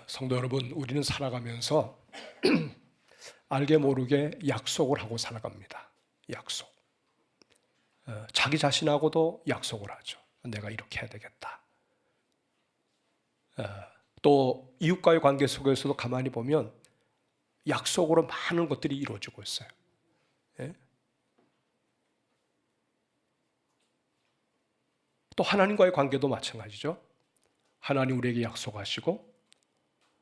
성도 여러분, 우리는 살아가면서 알게 모르게 약속을 하고 살아갑니다. 약속. 자기 자신하고도 약속을 하죠. 내가 이렇게 해야 되겠다. 또 이웃과의 관계 속에서도 가만히 보면 약속으로 많은 것들이 이루어지고 있어요. 예? 또 하나님과의 관계도 마찬가지죠. 하나님 우리에게 약속하시고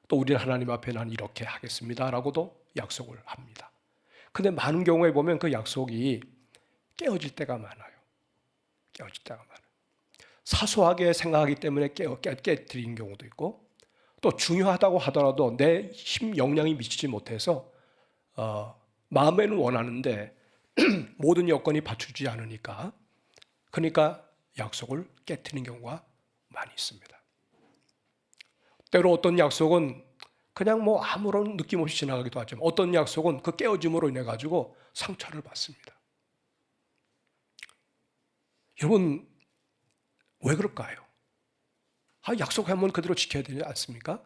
또 우리는 하나님 앞에 난 이렇게 하겠습니다 라고도 약속을 합니다. 근데 많은 경우에 보면 그 약속이 깨어질 때가 많아요. 깨어질 때가 많아요. 사소하게 생각하기 때문에 깨뜨린 경우도 있고, 또 중요하다고 하더라도 내 힘 역량이 미치지 못해서 마음에는 원하는데 모든 여건이 받쳐주지 않으니까, 그러니까 약속을 깨뜨리는 경우가 많이 있습니다. 때로 어떤 약속은 그냥 뭐 아무런 느낌 없이 지나가기도 하지만 어떤 약속은 그 깨어짐으로 인해 가지고 상처를 받습니다. 여러분, 왜 그럴까요? 약속하면 그대로 지켜야 되지 않습니까?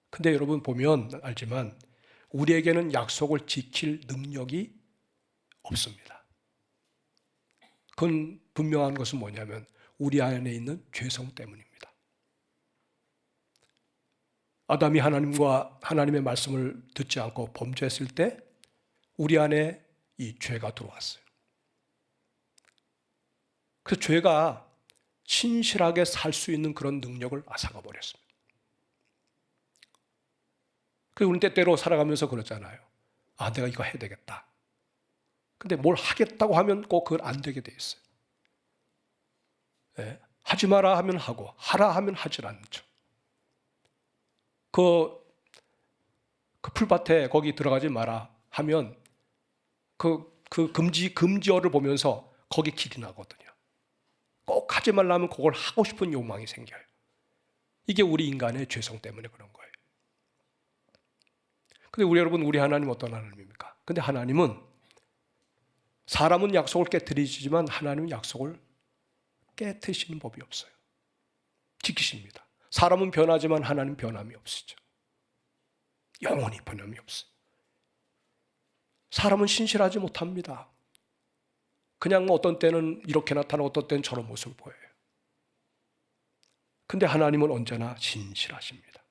근데 여러분 보면 알지만 우리에게는 약속을 지킬 능력이 없습니다. 그건 분명한 것은 뭐냐면 우리 안에 있는 죄성 때문입니다. 아담이 하나님의 말씀을 듣지 않고 범죄했을 때 우리 안에 이 죄가 들어왔어요. 그 죄가 신실하게 살 수 있는 그런 능력을 앗아가 버렸습니다. 그리고 우리 때때로 살아가면서 그러잖아요. 내가 이거 해야 되겠다. 근데 뭘 하겠다고 하면 꼭 그걸 안 되게 돼 있어요. 예? 하지 마라 하면 하고 하라 하면 하질 않죠. 그 풀밭에 거기 들어가지 마라 하면 그 금지어를 보면서 거기 길이 나거든요. 꼭 하지 말라면 그걸 하고 싶은 욕망이 생겨요. 이게 우리 인간의 죄성 때문에 그런 거예요. 근데 우리 하나님 어떤 하나님입니까? 근데 하나님은 사람은 약속을 깨트리지만 하나님은 약속을 깨트리시는 법이 없어요. 지키십니다. 사람은 변하지만 하나님 변함이 없으죠. 영원히 변함이 없어요. 사람은 신실하지 못합니다. 그냥 어떤 때는 이렇게 나타나고 어떤 때는 저런 모습을 보여요. 근데 하나님은 언제나 신실하십니다.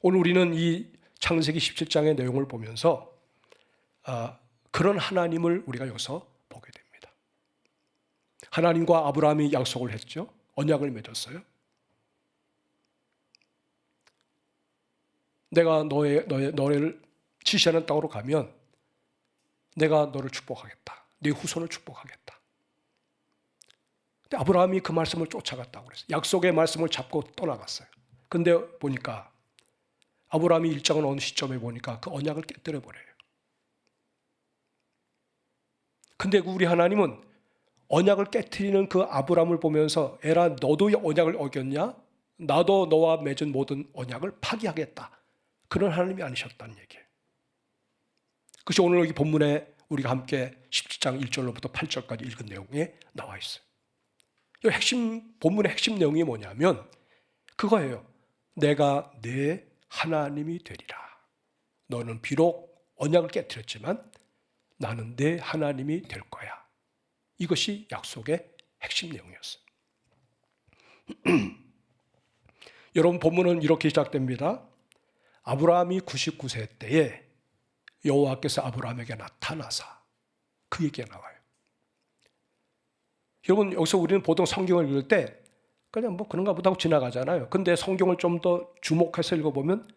오늘 우리는 이 창세기 17장의 내용을 보면서 그런 하나님을 우리가 여기서 보게 됩니다. 하나님과 아브라함이 약속을 했죠. 언약을 맺었어요. 내가 너를 지시하는 땅으로 가면 내가 너를 축복하겠다. 네 후손을 축복하겠다. 근데 아브라함이 그 말씀을 쫓아갔다고 그랬어요. 약속의 말씀을 잡고 떠나갔어요. 근데 보니까 아브라함이 일정한 어느 시점에 보니까 그 언약을 깨뜨려 버려요. 근데 우리 하나님은 언약을 깨뜨리는 그 아브라함을 보면서 에라 너도 언약을 어겼냐? 나도 너와 맺은 모든 언약을 파기하겠다. 그런 하나님이 아니셨다는 얘기예요. 그것이 오늘 여기 본문에 우리가 함께 17장 1절로부터 8절까지 읽은 내용에 나와 있어요. 이 본문의 핵심 내용이 뭐냐면 그거예요. 내가 내 하나님이 되리라. 너는 비록 언약을 깨뜨렸지만 나는 내 하나님이 될 거야. 이것이 약속의 핵심 내용이었어요. 여러분 본문은 이렇게 시작됩니다. 아브라함이 99세 때에 여호와께서 아브라함에게 나타나사 그 얘기가 나와요. 여러분 여기서 우리는 보통 성경을 읽을 때 그냥 뭐 그런가 보다 하고 지나가잖아요. 근데 성경을 좀 더 주목해서 읽어보면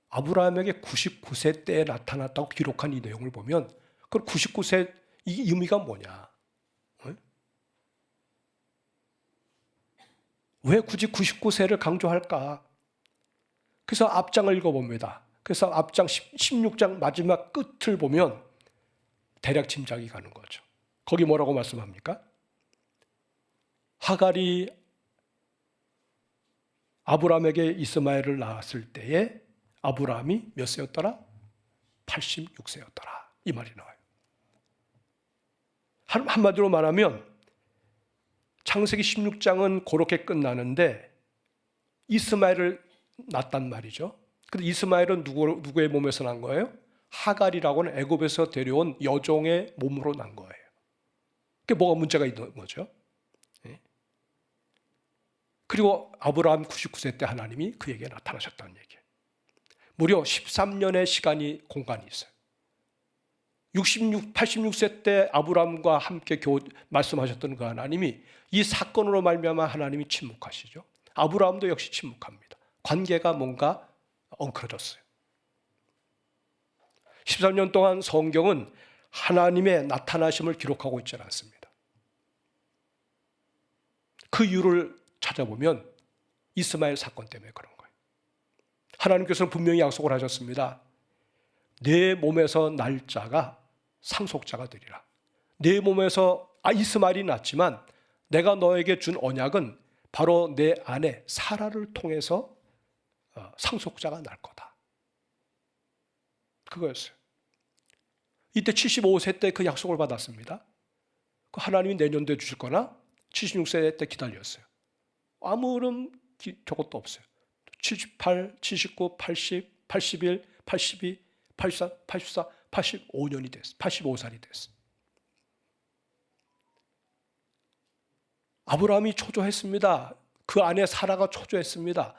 아브라함에게 99세 때에 나타났다고 기록한 이 내용을 보면 그 99세 이 의미가 뭐냐? 왜 굳이 99세를 강조할까? 그래서 앞장을 읽어봅니다. 그래서 앞장 16장 마지막 끝을 보면 대략 짐작이 가는 거죠. 거기 뭐라고 말씀합니까? 하갈이 아브라함에게 이스마엘을 낳았을 때에 아브라함이 몇 세였더라? 86세였더라. 이 말이 나와요. 한마디로 말하면 창세기 16장은 그렇게 끝나는데 이스마엘을 낳았단 말이죠. 근데 이스마엘은 누구의 몸에서 난 거예요? 하갈이라고는 애굽에서 데려온 여종의 몸으로 난 거예요. 그게 뭐가 문제가 있는 거죠? 그리고 아브라함 99세 때 하나님이 그에게 나타나셨다는 얘기예요. 무려 13년의 시간이 공간이 있어요. 86세 때 아브라함과 함께 말씀하셨던 그 하나님이 이 사건으로 말미암아 하나님이 침묵하시죠. 아브라함도 역시 침묵합니다. 관계가 뭔가 엉클어졌어요. 13년 동안 성경은 하나님의 나타나심을 기록하고 있지 않습니다. 그 이유를 찾아보면 이스마엘 사건 때문에 그런 거예요. 하나님께서는 분명히 약속을 하셨습니다. 내 몸에서 날 자가 상속자가 되리라. 내 몸에서 이스마엘이 났지만 내가 너에게 준 언약은 바로 내 아내 사라를 통해서 상속자가 날 거다. 그거였어요. 이때 75세 때 그 약속을 받았습니다. 하나님이 내년도에 주실 거나 76세 때 기다렸어요. 아무런 저것도 없어요. 78, 79, 80, 81, 82, 84, 84, 85년이 됐어요. 85살이 됐어요. 아브라함이 초조했습니다. 그 아내 사라가 초조했습니다.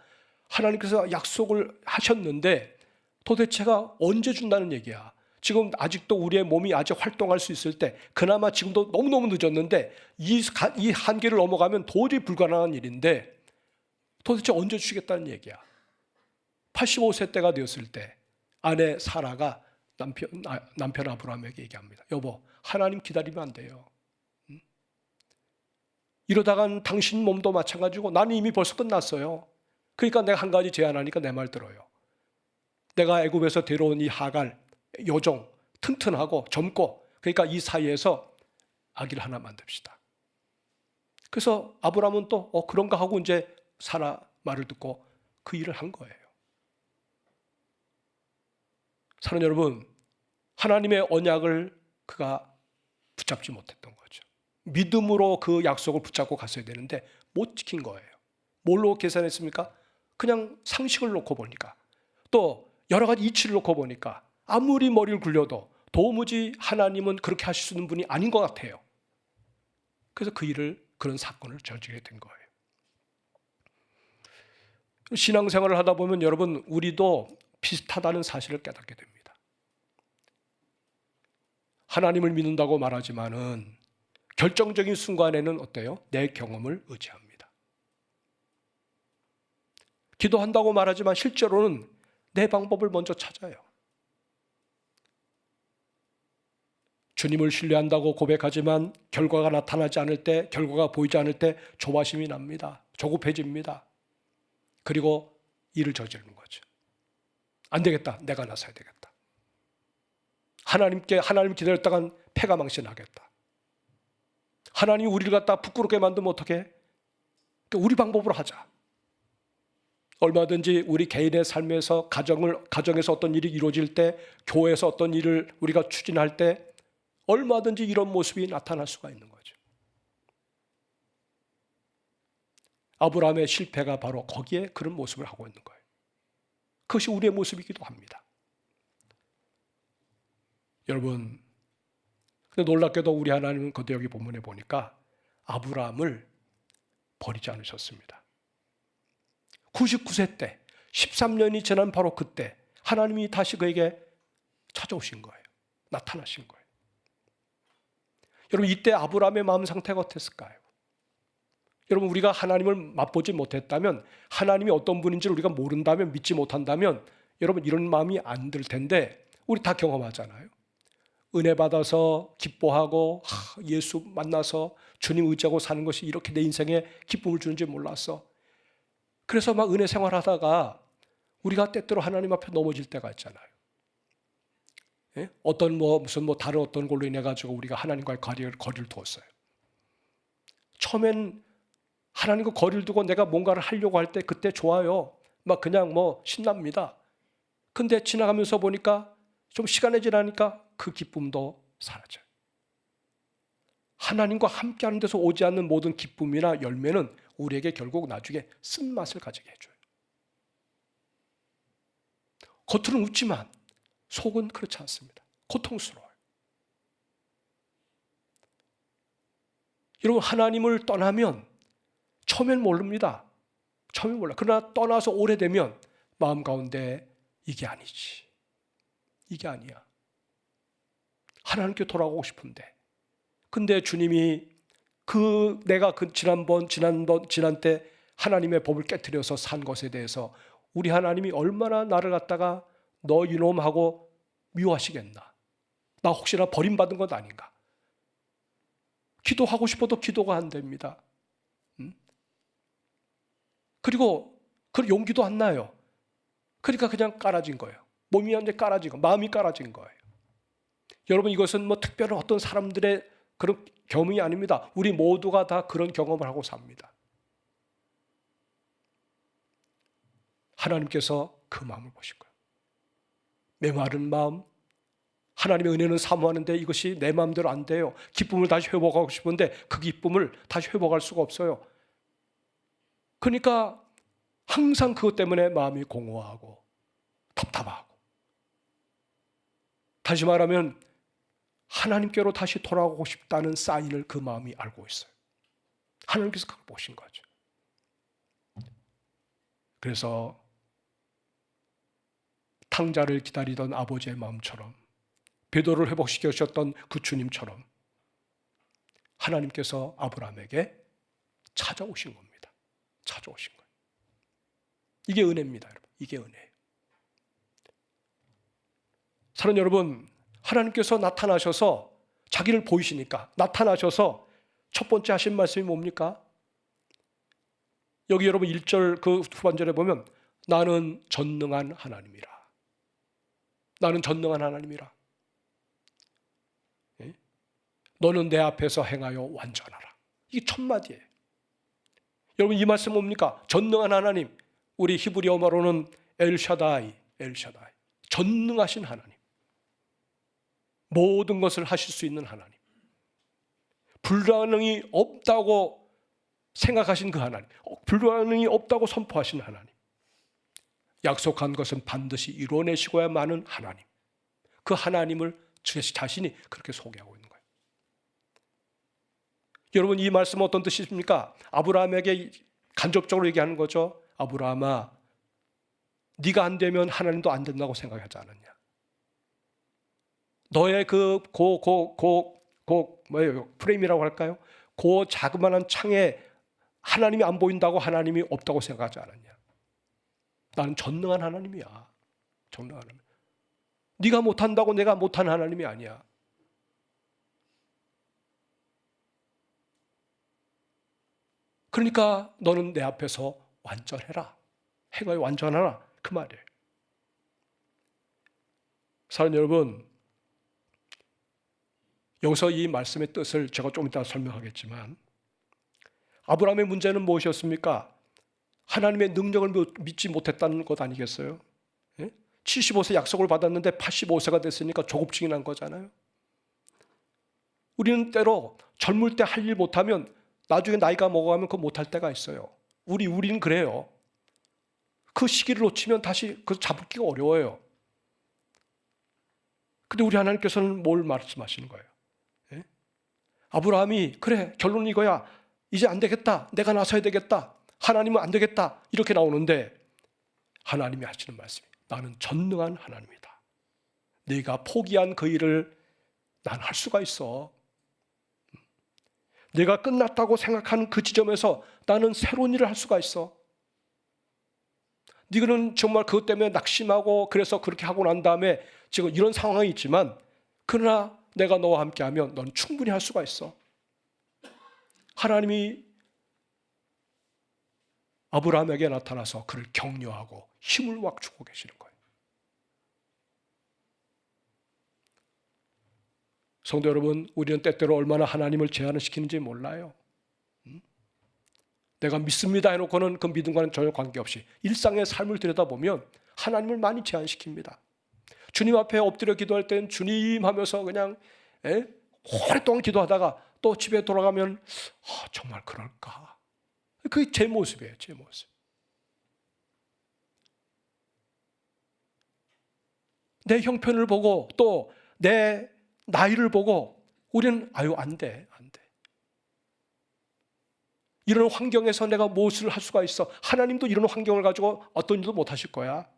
하나님께서 약속을 하셨는데 도대체가 언제 준다는 얘기야. 지금 아직도 우리의 몸이 아직 활동할 수 있을 때, 그나마 지금도 너무너무 늦었는데 이 한계를 넘어가면 도저히 불가능한 일인데 도대체 언제 주시겠다는 얘기야. 85세 때가 되었을 때 아내 사라가 남편 아브라함에게 얘기합니다. 여보, 하나님 기다리면 안 돼요. 이러다간 당신 몸도 마찬가지고 나는 이미 벌써 끝났어요. 그러니까 내가 한 가지 제안하니까 내 말 들어요. 내가 애굽에서 데려온 이 하갈 여종, 튼튼하고 젊고, 그러니까 이 사이에서 아기를 하나 만듭시다. 그래서 아브라함은 또 그런가 하고 이제 사라 말을 듣고 그 일을 한 거예요. 사랑하는 여러분, 하나님의 언약을 그가 붙잡지 못했던 거죠. 믿음으로 그 약속을 붙잡고 갔어야 되는데 못 지킨 거예요. 뭘로 계산했습니까? 그냥 상식을 놓고 보니까, 또 여러 가지 이치를 놓고 보니까 아무리 머리를 굴려도 도무지 하나님은 그렇게 하실 수 있는 분이 아닌 것 같아요. 그래서 그런 사건을 저지르게 된 거예요. 신앙생활을 하다 보면 여러분, 우리도 비슷하다는 사실을 깨닫게 됩니다. 하나님을 믿는다고 말하지만은 결정적인 순간에는 어때요? 내 경험을 의지합니다. 기도한다고 말하지만 실제로는 내 방법을 먼저 찾아요. 주님을 신뢰한다고 고백하지만 결과가 나타나지 않을 때, 결과가 보이지 않을 때 조바심이 납니다. 조급해집니다. 그리고 일을 저지르는 거죠. 안 되겠다. 내가 나서야 되겠다. 하나님 기다렸다간 패가 망신하겠다. 하나님이 우리를 갖다 부끄럽게 만들면 어떡해? 그러니까 우리 방법으로 하자. 얼마든지 우리 개인의 삶에서 가정에서 어떤 일이 이루어질 때, 교회에서 어떤 일을 우리가 추진할 때 얼마든지 이런 모습이 나타날 수가 있는 거죠. 아브라함의 실패가 바로 거기에 그런 모습을 하고 있는 거예요. 그것이 우리의 모습이기도 합니다. 여러분, 근데 놀랍게도 우리 하나님은 그때 여기 본문에 보니까 아브라함을 버리지 않으셨습니다. 99세 때, 13년이 지난 바로 그때 하나님이 다시 그에게 찾아오신 거예요. 나타나신 거예요. 여러분, 이때 아브라함의 마음 상태가 어땠을까요? 여러분, 우리가 하나님을 맛보지 못했다면, 하나님이 어떤 분인지를 우리가 모른다면, 믿지 못한다면 여러분 이런 마음이 안 들 텐데 우리 다 경험하잖아요. 은혜 받아서 기뻐하고 예수 만나서 주님 의지하고 사는 것이 이렇게 내 인생에 기쁨을 주는지 몰랐어. 그래서 막 은혜 생활하다가 우리가 때때로 하나님 앞에 넘어질 때가 있잖아요. 예? 무슨 다른 어떤 걸로 인해 가지고 우리가 하나님과의 거리를 두었어요. 처음엔 하나님과 거리를 두고 내가 뭔가를 하려고 할 때 그때 좋아요. 막 그냥 신납니다. 근데 지나가면서 보니까 좀 시간이 지나니까 그 기쁨도 사라져요. 하나님과 함께하는 데서 오지 않는 모든 기쁨이나 열매는 우리에게 결국 나중에 쓴맛을 가지게 해줘요. 겉으로는 웃지만 속은 그렇지 않습니다. 고통스러워요. 여러분, 하나님을 떠나면 처음엔 모릅니다. 처음엔 몰라. 그러나 떠나서 오래되면 마음 가운데 이게 아니지, 이게 아니야, 하나님께 돌아가고 싶은데. 근데 주님이 내가 지난 때 하나님의 법을 깨트려서 산 것에 대해서 우리 하나님이 얼마나 나를 갖다가 너 이놈하고 미워하시겠나. 나 혹시나 버림받은 것 아닌가. 기도하고 싶어도 기도가 안 됩니다. 그리고 그 용기도 안 나요. 그러니까 그냥 깔아진 거예요. 몸이 완전히 깔아진 거, 마음이 깔아진 거예요. 여러분, 이것은 뭐 특별한 어떤 사람들의 그런 경험이 아닙니다. 우리 모두가 다 그런 경험을 하고 삽니다. 하나님께서 그 마음을 보실 거예요. 메마른 마음, 하나님의 은혜는 사모하는데 이것이 내 마음대로 안 돼요. 기쁨을 다시 회복하고 싶은데 그 기쁨을 다시 회복할 수가 없어요. 그러니까 항상 그것 때문에 마음이 공허하고 답답하고, 다시 말하면 하나님께로 다시 돌아가고 싶다는 사인을 그 마음이 알고 있어요. 하나님께서 그걸 보신 거죠. 그래서 탕자를 기다리던 아버지의 마음처럼, 베드로를 회복시켜 주셨던 그 주님처럼 하나님께서 아브라함에게 찾아오신 겁니다. 찾아오신 거예요. 이게 은혜입니다, 여러분. 이게 은혜예요. 사랑하는 여러분, 하나님께서 나타나셔서 자기를 보이시니까 나타나셔서 첫 번째 하신 말씀이 뭡니까? 여기 여러분 1절 그 후반절에 보면 나는 전능한 하나님이라. 나는 전능한 하나님이라. 너는 내 앞에서 행하여 완전하라. 이게 첫 마디예요. 여러분, 이 말씀 뭡니까? 전능한 하나님. 우리 히브리어로는 엘샤다이, 엘샤다이. 전능하신 하나님. 모든 것을 하실 수 있는 하나님. 불가능이 없다고 생각하신 그 하나님. 불가능이 없다고 선포하신 하나님. 약속한 것은 반드시 이루어내시고야만은 하나님. 그 하나님을 자신이 그렇게 소개하고 있는 거예요. 여러분, 이 말씀은 어떤 뜻입니까? 아브라함에게 간접적으로 얘기하는 거죠. 아브라함아, 네가 안 되면 하나님도 안 된다고 생각하지 않았냐? 너의 프레임이라고 할까요? 그 자그마한 창에 하나님이 안 보인다고 하나님이 없다고 생각하지 않았냐? 나는 전능한 하나님이야. 전능한 하나님. 네가 못한다고 내가 못한 하나님이 아니야. 그러니까 너는 내 앞에서 완전해라. 행하여 완전하라. 그 말이에요. 사랑하는 여러분, 여기서 이 말씀의 뜻을 제가 좀 이따 설명하겠지만, 아브라함의 문제는 무엇이었습니까? 하나님의 능력을 믿지 못했다는 것 아니겠어요? 75세 약속을 받았는데 85세가 됐으니까 조급증이 난 거잖아요. 우리는 때로 젊을 때 할 일 못하면 나중에 나이가 먹어가면 그거 못할 때가 있어요. 우리는 그래요. 그 시기를 놓치면 다시 그 잡기가 어려워요. 근데 우리 하나님께서는 뭘 말씀하시는 거예요? 아브라함이 그래, 결론은 이거야. 이제 안 되겠다. 내가 나서야 되겠다. 하나님은 안 되겠다. 이렇게 나오는데 하나님이 하시는 말씀이 나는 전능한 하나님이다. 네가 포기한 그 일을 난 할 수가 있어. 내가 끝났다고 생각하는 그 지점에서 나는 새로운 일을 할 수가 있어. 네가는 정말 그것 때문에 낙심하고 그래서 그렇게 하고 난 다음에 지금 이런 상황이 있지만, 그러나 내가 너와 함께하면 넌 충분히 할 수가 있어. 하나님이 아브라함에게 나타나서 그를 격려하고 힘을 막 주고 계시는 거예요. 성도 여러분, 우리는 때때로 얼마나 하나님을 제한을 시키는지 몰라요. 내가 믿습니다 해놓고는 그 믿음과는 전혀 관계없이 일상의 삶을 들여다보면 하나님을 많이 제한시킵니다. 주님 앞에 엎드려 기도할 때는 주님 하면서 그냥 오랫동안 기도하다가 또 집에 돌아가면 정말 그럴까? 그게 제 모습이에요. 제 모습. 내 형편을 보고 또 내 나이를 보고 우리는 안 돼. 이런 환경에서 내가 무엇을 할 수가 있어? 하나님도 이런 환경을 가지고 어떤 일도 못 하실 거야.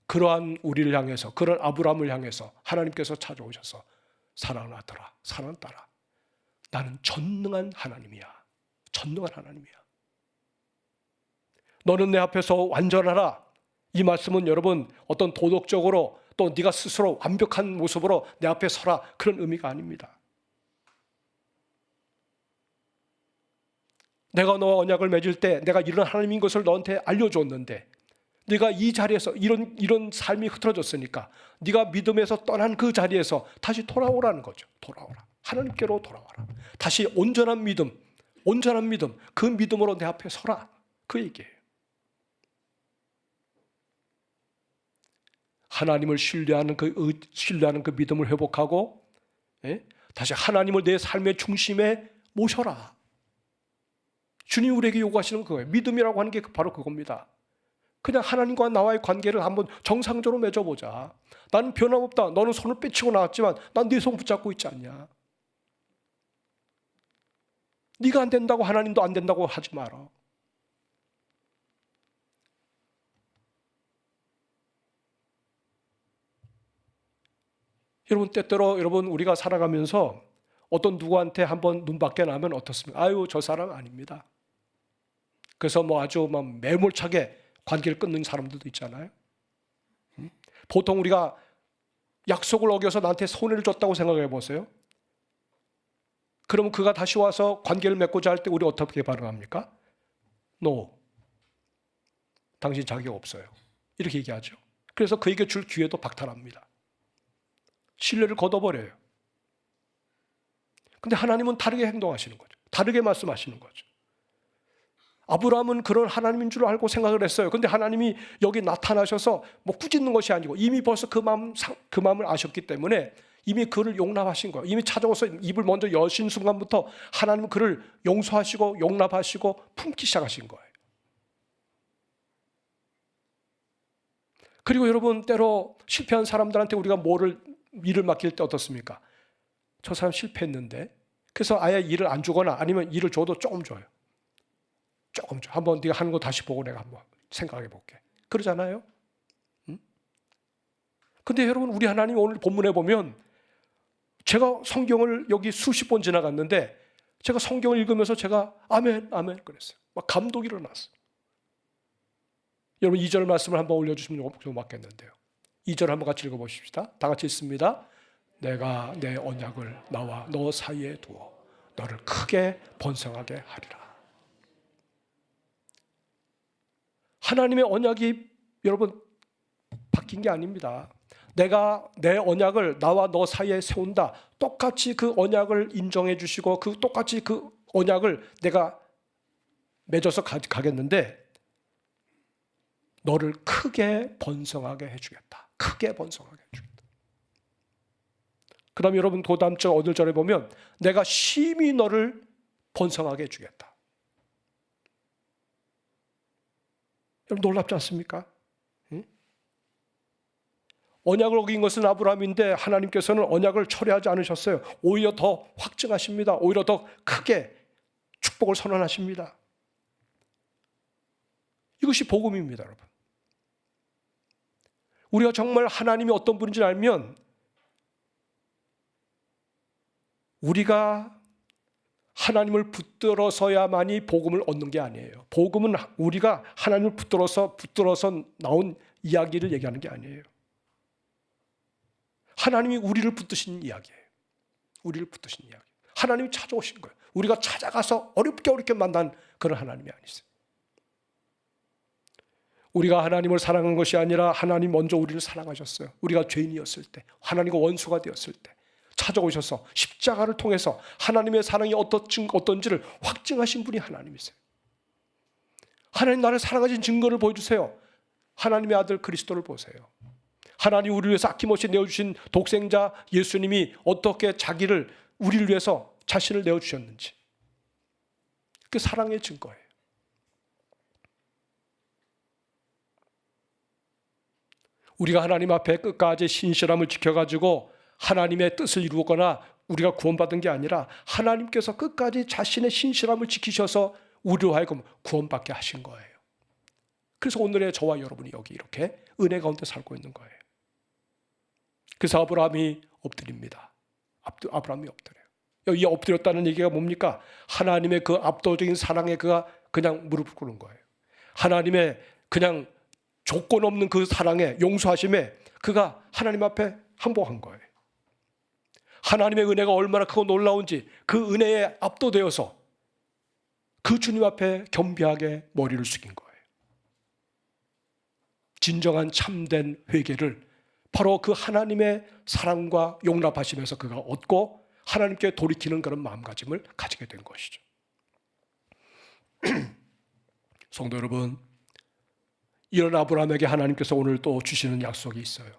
그러한 우리를 향해서, 그런 아브라함을 향해서 하나님께서 찾아오셔서 사랑하는 아들아, 사랑하는 딸아, 나는 전능한 하나님이야. 전능한 하나님이야. 너는 내 앞에서 완전하라. 이 말씀은 여러분 어떤 도덕적으로 또 네가 스스로 완벽한 모습으로 내 앞에 서라, 그런 의미가 아닙니다. 내가 너와 언약을 맺을 때 내가 이런 하나님인 것을 너한테 알려줬는데 네가 이 자리에서 이런 삶이 흐트러졌으니까 네가 믿음에서 떠난 그 자리에서 다시 돌아오라는 거죠. 돌아오라. 하나님께로 돌아와라. 다시 온전한 믿음, 그 믿음으로 내 앞에 서라. 그 얘기예요. 하나님을 신뢰하는 그 믿음을 회복하고 다시 하나님을 내 삶의 중심에 모셔라. 주님이 우리에게 요구하시는 거예요. 믿음이라고 하는 게 바로 그겁니다. 그냥 하나님과 나와의 관계를 한번 정상적으로 맺어보자. 나는 변함없다. 너는 손을 삐치고 나왔지만 난 네 손 붙잡고 있지 않냐. 네가 안 된다고 하나님도 안 된다고 하지 마라. 여러분, 때때로 우리가 살아가면서 어떤 누구한테 한번 눈밖에 나면 어떻습니까? 아유, 저 사람 아닙니다. 그래서 아주 매몰차게 관계를 끊는 사람들도 있잖아요. 보통 우리가 약속을 어겨서 나한테 손해를 줬다고 생각해 보세요. 그러면 그가 다시 와서 관계를 맺고자 할 때 우리 어떻게 반응합니까? No. 당신 자격 없어요. 이렇게 얘기하죠. 그래서 그에게 줄 기회도 박탈합니다. 신뢰를 걷어버려요. 근데 하나님은 다르게 행동하시는 거죠. 다르게 말씀하시는 거죠. 아브라함은 그런 하나님인 줄 알고 생각을 했어요. 근데 하나님이 여기 나타나셔서 꾸짖는 것이 아니고 이미 벌써 그 마음을 아셨기 때문에 이미 그를 용납하신 거예요. 이미 찾아와서 입을 먼저 여신 순간부터 하나님은 그를 용서하시고 용납하시고 품기 시작하신 거예요. 그리고 여러분, 때로 실패한 사람들한테 우리가 일을 맡길 때 어떻습니까? 저 사람 실패했는데, 그래서 아예 일을 안 주거나 아니면 일을 줘도 조금 줘요. 조금 줘. 한번 네가 하는 거 다시 보고 내가 한번 생각해 볼게. 그러잖아요. 근데 여러분, 우리 하나님 오늘 본문에 보면 제가 성경을 여기 수십 번 지나갔는데 제가 성경을 읽으면서 제가 아멘, 아멘 그랬어요. 막 감동이 일어났어요. 여러분, 2절 말씀을 한번 올려주시면 좋겠는데요. 2절 한번 같이 읽어보십시다. 다 같이 읽습니다. 내가 내 언약을 나와 너 사이에 두어 너를 크게 번성하게 하리라. 하나님의 언약이 여러분 바뀐 게 아닙니다. 내가 내 언약을 나와 너 사이에 세운다. 똑같이 그 언약을 인정해 주시고 똑같이 그 언약을 내가 맺어서 가겠는데 너를 크게 번성하게 해주겠다. 크게 번성하게 해주겠다. 그 다음에 여러분 그 다음 절 어느 절에 보면 내가 심히 너를 번성하게 해주겠다. 여러분 놀랍지 않습니까? 언약을 어긴 것은 아브라함인데 하나님께서는 언약을 철회하지 않으셨어요. 오히려 더 확증하십니다. 오히려 더 크게 축복을 선언하십니다. 이것이 복음입니다, 여러분. 우리가 정말 하나님이 어떤 분인지 알면 우리가 하나님을 붙들어서야만이 복음을 얻는 게 아니에요. 복음은 우리가 하나님을 붙들어서 나온 이야기를 얘기하는 게 아니에요. 하나님이 우리를 붙드신 이야기예요. 우리를 붙드신 이야기. 하나님이 찾아오신 거예요. 우리가 찾아가서 어렵게 만난 그런 하나님이 아니세요. 우리가 하나님을 사랑한 것이 아니라 하나님 먼저 우리를 사랑하셨어요. 우리가 죄인이었을 때, 하나님과 원수가 되었을 때 찾아오셔서 십자가를 통해서 하나님의 사랑이 어떤지를 확증하신 분이 하나님이세요. 하나님 나를 사랑하신 증거를 보여주세요. 하나님의 아들 그리스도를 보세요. 하나님 우리를 위해서 아낌없이 내어주신 독생자 예수님이 어떻게 자기를 우리를 위해서 자신을 내어주셨는지 그 사랑의 증거예요. 우리가 하나님 앞에 끝까지 신실함을 지켜가지고 하나님의 뜻을 이루거나 우리가 구원받은 게 아니라 하나님께서 끝까지 자신의 신실함을 지키셔서 우리로 하여금 구원받게 하신 거예요. 그래서 오늘의 저와 여러분이 여기 이렇게 은혜 가운데 살고 있는 거예요. 그래서 아브라함이 엎드립니다. 아브라함이 엎드려요. 이 엎드렸다는 얘기가 뭡니까? 하나님의 그 압도적인 사랑에 그가 그냥 무릎을 꿇은 거예요. 하나님의 그냥 조건 없는 그 사랑에, 용서하심에 그가 하나님 앞에 항복한 거예요. 하나님의 은혜가 얼마나 크고 놀라운지 그 은혜에 압도되어서 그 주님 앞에 겸비하게 머리를 숙인 거예요. 진정한 참된 회개를 바로 그 하나님의 사랑과 용납하심에서 그가 얻고 하나님께 돌이키는 그런 마음가짐을 가지게 된 것이죠. 성도 여러분, 이런 아브라함에게 하나님께서 오늘 또 주시는 약속이 있어요.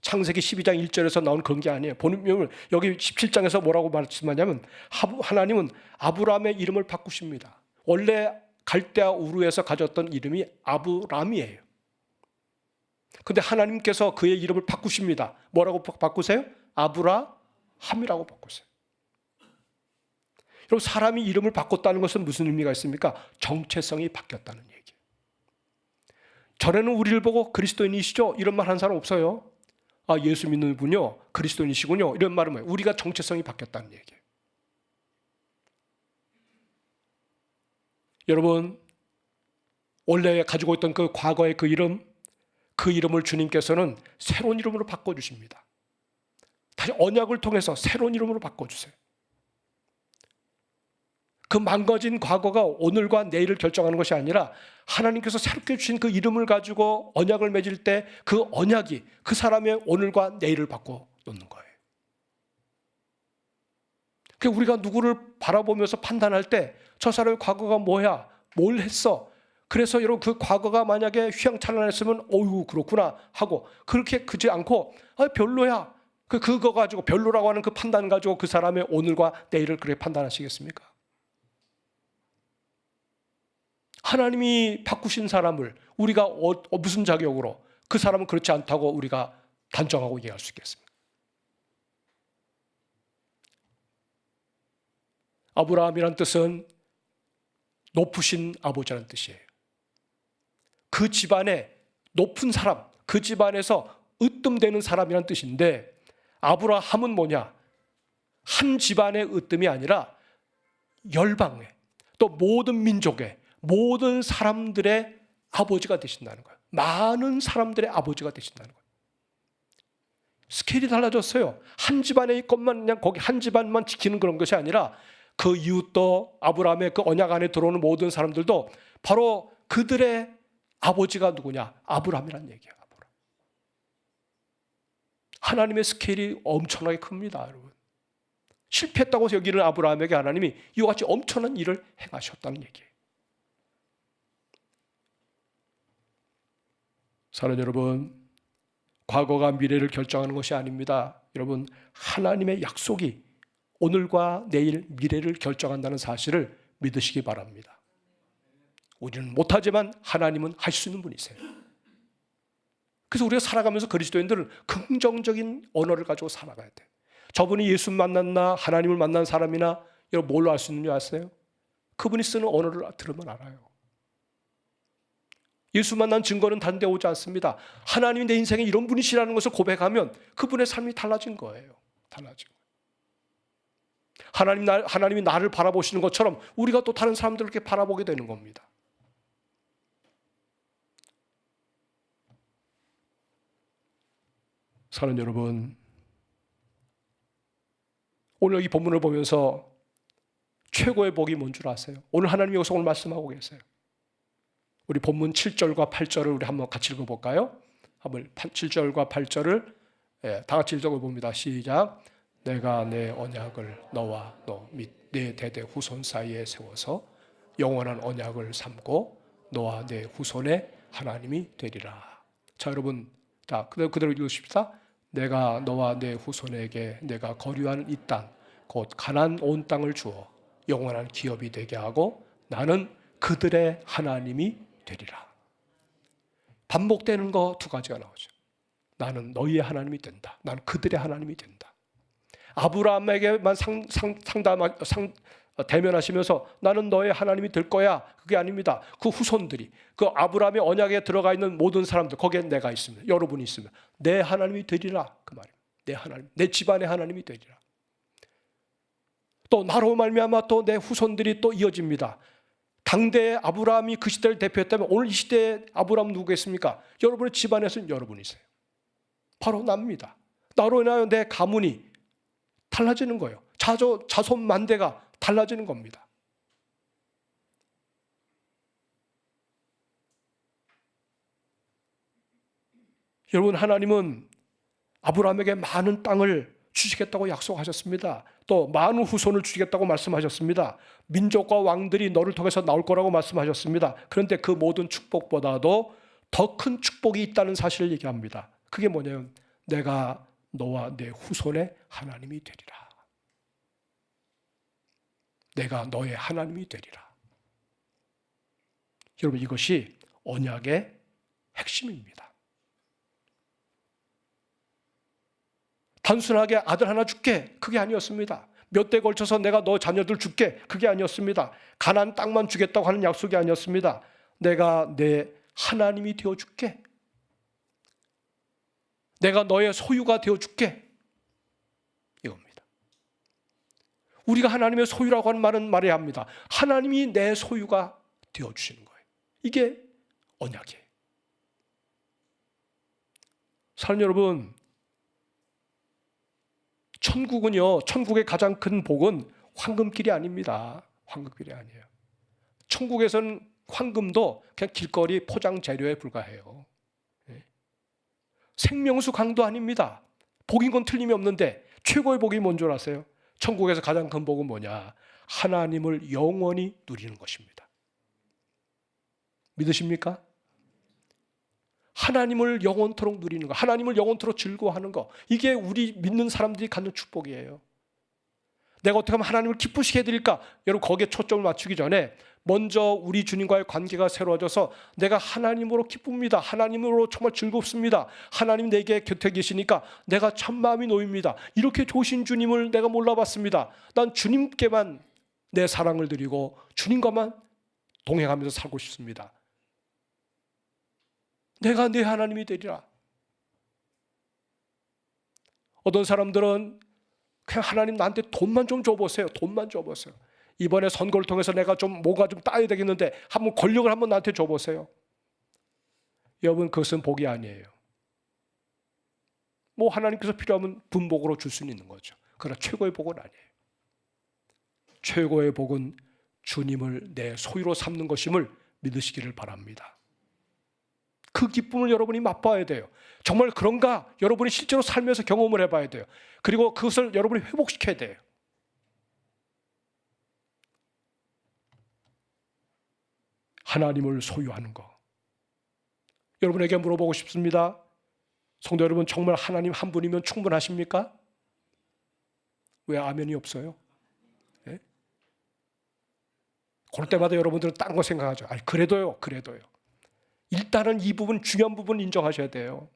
창세기 12장 1절에서 나온 그런 게 아니에요. 보면 여기 17장에서 뭐라고 말씀하냐면 하나님은 아브라함의 이름을 바꾸십니다. 원래 갈대아 우르에서 가졌던 이름이 아브람이에요. 그런데 하나님께서 그의 이름을 바꾸십니다. 뭐라고 바꾸세요? 아브라함이라고 바꾸세요. 여러분, 사람이 이름을 바꿨다는 것은 무슨 의미가 있습니까? 정체성이 바뀌었다는 얘기예요. 전에는 우리를 보고 그리스도인이시죠? 이런 말 한 사람 없어요. 아, 예수 믿는 분요, 그리스도인이시군요. 이런 말은 뭐예요? 우리가 정체성이 바뀌었다는 얘기예요. 여러분, 원래 가지고 있던 그 과거의 그 이름을 주님께서는 새로운 이름으로 바꿔주십니다. 다시 언약을 통해서 새로운 이름으로 바꿔주세요. 그 망가진 과거가 오늘과 내일을 결정하는 것이 아니라 하나님께서 새롭게 주신 그 이름을 가지고 언약을 맺을 때 그 언약이 그 사람의 오늘과 내일을 바꿔놓는 거예요. 우리가 누구를 바라보면서 판단할 때 저 사람의 과거가 뭐야? 뭘 했어? 그래서 여러분, 그 과거가 만약에 휘황찬란했으면 어휴 그렇구나 하고, 그렇게 그지 않고 별로야, 그거 가지고 별로라고 하는 그 판단 가지고 그 사람의 오늘과 내일을 그렇게 판단하시겠습니까? 하나님이 바꾸신 사람을 우리가 무슨 자격으로 그 사람은 그렇지 않다고 우리가 단정하고 얘기할 수 있겠습니까? 아브라함이란 뜻은 높으신 아버지라는 뜻이에요. 그 집안에 높은 사람, 그 집안에서 으뜸되는 사람이란 뜻인데, 아브라함은 뭐냐? 한 집안의 으뜸이 아니라 열방의, 또 모든 민족의, 모든 사람들의 아버지가 되신다는 거예요. 많은 사람들의 아버지가 되신다는 거예요. 스케일이 달라졌어요. 한 집안의 것만, 그냥 거기 한 집안만 지키는 그런 것이 아니라 그 이웃도, 아브라함의 그 언약 안에 들어오는 모든 사람들도 바로 그들의 아버지가 누구냐? 아브라함이란 얘기예요. 아브라함. 하나님의 스케일이 엄청나게 큽니다, 여러분. 실패했다고 여기는 아브라함에게 하나님이 이와 같이 엄청난 일을 행하셨다는 얘기예요. 사랑하는 여러분, 과거가 미래를 결정하는 것이 아닙니다. 여러분, 하나님의 약속이 오늘과 내일 미래를 결정한다는 사실을 믿으시기 바랍니다. 우리는 못하지만 하나님은 할 수 있는 분이세요. 그래서 우리가 살아가면서 그리스도인들은 긍정적인 언어를 가지고 살아가야 돼요. 저분이 예수 만났나 하나님을 만난 사람이나 여러분 뭘로 알 수 있는지 아세요? 그분이 쓰는 언어를 들으면 알아요. 예수 만난 증거는 단데 오지 않습니다. 하나님이 내 인생에 이런 분이시라는 것을 고백하면 그분의 삶이 달라진 거예요. 달라진 거예요. 하나님이 나를 바라보시는 것처럼 우리가 또 다른 사람들을 이렇게 바라보게 되는 겁니다. 사랑하는 여러분, 오늘 이 본문을 보면서 최고의 복이 뭔 줄 아세요? 오늘 하나님이 여기서 오늘 말씀하고 계세요. 우리 본문 7절과 8절을 우리 한번 같이 읽어볼까요? 한번 7절과 8절을 다 같이 읽어봅니다. 시작. 내가 내 언약을 너와 너 및 내 대대 후손 사이에 세워서 영원한 언약을 삼고 너와 내 후손의 하나님이 되리라. 자, 여러분, 자, 그대로 읽으십시다. 내가 너와 내 후손에게 내가 거류하는 이 땅, 곧 가나안 온 땅을 주어 영원한 기업이 되게 하고 나는 그들의 하나님이 되리라. 반복되는 거 두 가지가 나오죠. 나는 너희의 하나님이 된다. 나는 그들의 하나님이 된다. 아브라함에게만 대면하시면서 나는 너의 하나님이 될 거야. 그게 아닙니다. 그 후손들이, 그 아브라함의 언약에 들어가 있는 모든 사람들, 거기에 내가 있으면, 여러분이 있으면 내 하나님이 되리라. 그 말이에요. 내 하나님, 내 집안의 하나님이 되리라. 또 나로 말미암아 또 내 후손들이 또 이어집니다. 당대의 아브라함이 그 시대를 대표했다면 오늘 이 시대의 아브라함은 누구겠습니까? 여러분의 집안에서는 여러분이세요. 바로 납니다. 나로 인하여 내 가문이 달라지는 거예요. 자손 만대가 달라지는 겁니다. 여러분, 하나님은 아브라함에게 많은 땅을 주시겠다고 약속하셨습니다. 또 많은 후손을 주시겠다고 말씀하셨습니다. 민족과 왕들이 너를 통해서 나올 거라고 말씀하셨습니다. 그런데 그 모든 축복보다도 더 큰 축복이 있다는 사실을 얘기합니다. 그게 뭐냐면 내가 너와 내 후손의 하나님이 되리라. 내가 너의 하나님이 되리라. 여러분, 이것이 언약의 핵심입니다. 단순하게 아들 하나 줄게, 그게 아니었습니다. 몇 대 걸쳐서 내가 너 자녀들 줄게, 그게 아니었습니다. 가나안 땅만 주겠다고 하는 약속이 아니었습니다. 내가 내 하나님이 되어줄게. 내가 너의 소유가 되어줄게. 이겁니다. 우리가 하나님의 소유라고 하는 말은 말해야 합니다. 하나님이 내 소유가 되어주시는 거예요. 이게 언약이에요. 사랑하는 여러분, 천국은요, 천국의 가장 큰 복은 황금길이 아닙니다. 황금길이 아니에요. 천국에서는 황금도 그냥 길거리 포장 재료에 불과해요. 생명수 강도 아닙니다. 복인 건 틀림이 없는데 최고의 복이 뭔 줄 아세요? 천국에서 가장 큰 복은 뭐냐? 하나님을 영원히 누리는 것입니다. 믿으십니까? 하나님을 영원토록 누리는 거, 하나님을 영원토록 즐거워하는 거, 이게 우리 믿는 사람들이 갖는 축복이에요. 내가 어떻게 하면 하나님을 기쁘시게 해드릴까? 여러분, 거기에 초점을 맞추기 전에 먼저 우리 주님과의 관계가 새로워져서 내가 하나님으로 기쁩니다. 하나님으로 정말 즐겁습니다. 하나님 내게 곁에 계시니까 내가 참 마음이 놓입니다. 이렇게 좋으신 주님을 내가 몰라봤습니다. 난 주님께만 내 사랑을 드리고 주님과만 동행하면서 살고 싶습니다. 내가 내 하나님이 되리라. 어떤 사람들은 그냥 하나님 나한테 돈만 좀 줘보세요. 돈만 줘보세요. 이번에 선거를 통해서 내가 좀 뭐가 좀 따야 되겠는데 한번 권력을 한번 나한테 줘보세요. 여러분, 그것은 복이 아니에요. 뭐 하나님께서 필요하면 분복으로 줄 수는 있는 거죠. 그러나 최고의 복은 아니에요. 최고의 복은 주님을 내 소유로 삼는 것임을 믿으시기를 바랍니다. 그 기쁨을 여러분이 맛봐야 돼요. 정말 그런가? 여러분이 실제로 살면서 경험을 해봐야 돼요. 그리고 그것을 여러분이 회복시켜야 돼요. 하나님을 소유하는 거. 여러분에게 물어보고 싶습니다. 성도 여러분, 정말 하나님 한 분이면 충분하십니까? 왜 아멘이 없어요? 네? 그럴 때마다 여러분들은 딴 거 생각하죠. 아니, 그래도요. 일단은 이 부분, 중요한 부분 인정하셔야 돼요.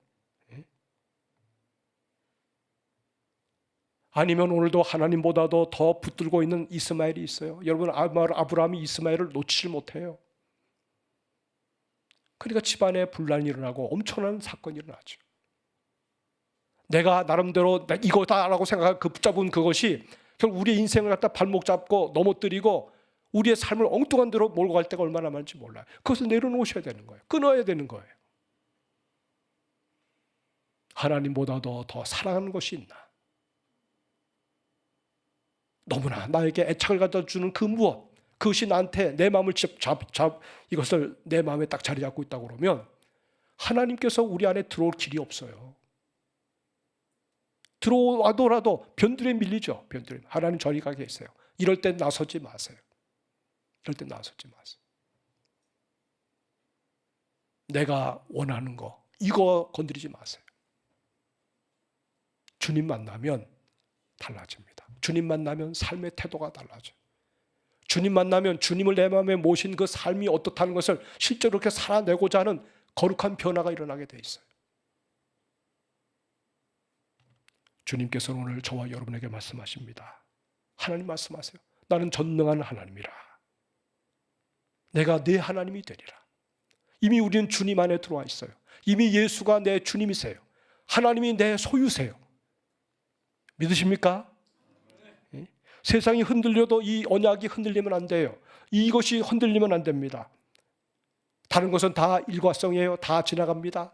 아니면 오늘도 하나님보다도 더 붙들고 있는 이스마엘이 있어요. 여러분, 아브라함이 이스마엘을 놓치지 못해요. 그러니까 집안에 분란이 일어나고 엄청난 사건이 일어나죠. 내가 나름대로 이거다라고 생각한 그 붙잡은 그것이 결국 우리의 인생을 갖다 발목 잡고 넘어뜨리고 우리의 삶을 엉뚱한 데로 몰고 갈 때가 얼마나 많은지 몰라요. 그것을 내려놓으셔야 되는 거예요. 끊어야 되는 거예요. 하나님보다도 더 사랑하는 것이 있나? 너무나 나에게 애착을 갖다 주는 그 무엇, 그것이 나한테 내 마음을 이것을 내 마음에 딱 자리 잡고 있다고 그러면 하나님께서 우리 안에 들어올 길이 없어요. 들어와더라도 변두리에 밀리죠. 변두리. 하나님 저리 가 계세요. 이럴 땐 나서지 마세요. 내가 원하는 거, 이거 건드리지 마세요. 주님 만나면 달라집니다. 주님 만나면 삶의 태도가 달라져요. 주님 만나면 주님을 내 마음에 모신 그 삶이 어떻다는 것을 실제로 그렇게 살아내고자 하는 거룩한 변화가 일어나게 돼 있어요. 주님께서는 오늘 저와 여러분에게 말씀하십니다. 하나님 말씀하세요. 나는 전능한 하나님이라. 내가 내 하나님이 되리라. 이미 우리는 주님 안에 들어와 있어요. 이미 예수가 내 주님이세요. 하나님이 내 소유세요. 믿으십니까? 세상이 흔들려도 이 언약이 흔들리면 안 돼요. 이것이 흔들리면 안 됩니다. 다른 것은 다 일과성이에요. 다 지나갑니다.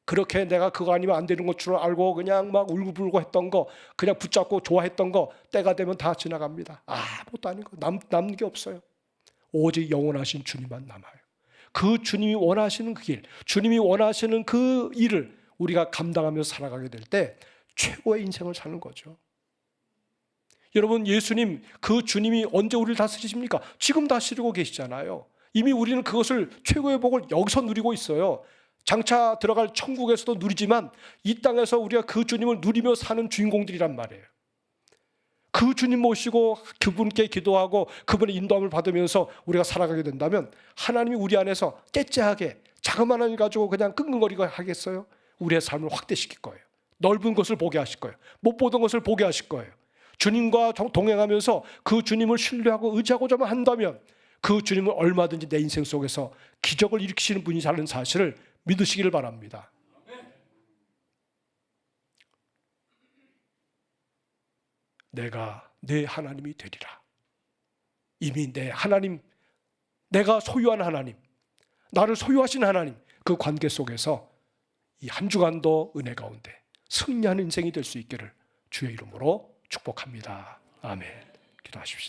그렇게 내가 그거 아니면 안 되는 것처럼 알고 그냥 막 울고불고 했던 거, 그냥 붙잡고 좋아했던 거 때가 되면 다 지나갑니다. 아무것도 아닌 거 남는 게 없어요. 오직 영원하신 주님만 남아요. 그 주님이 원하시는 그 길, 주님이 원하시는 그 일을 우리가 감당하면서 살아가게 될 때 최고의 인생을 사는 거죠. 여러분, 예수님, 그 주님이 언제 우리를 다스리십니까? 지금 다스리고 계시잖아요. 이미 우리는 그것을 최고의 복을 여기서 누리고 있어요. 장차 들어갈 천국에서도 누리지만 이 땅에서 우리가 그 주님을 누리며 사는 주인공들이란 말이에요. 그 주님 모시고 그분께 기도하고 그분의 인도함을 받으면서 우리가 살아가게 된다면 하나님이 우리 안에서 째째하게 자그마한 일 가지고 그냥 끙끙거리고 하겠어요? 우리의 삶을 확대시킬 거예요. 넓은 것을 보게 하실 거예요. 못 보던 것을 보게 하실 거예요. 주님과 동행하면서 그 주님을 신뢰하고 의지하고자 한다면 그 주님은 얼마든지 내 인생 속에서 기적을 일으키시는 분이라는 사실을 믿으시기를 바랍니다. 내가 내 하나님이 되리라. 이미 내 하나님, 내가 소유한 하나님, 나를 소유하신 하나님, 그 관계 속에서 이 한 주간도 은혜 가운데 승리하는 인생이 될 수 있기를 주의 이름으로 축복합니다. 아멘. 기도하십시오.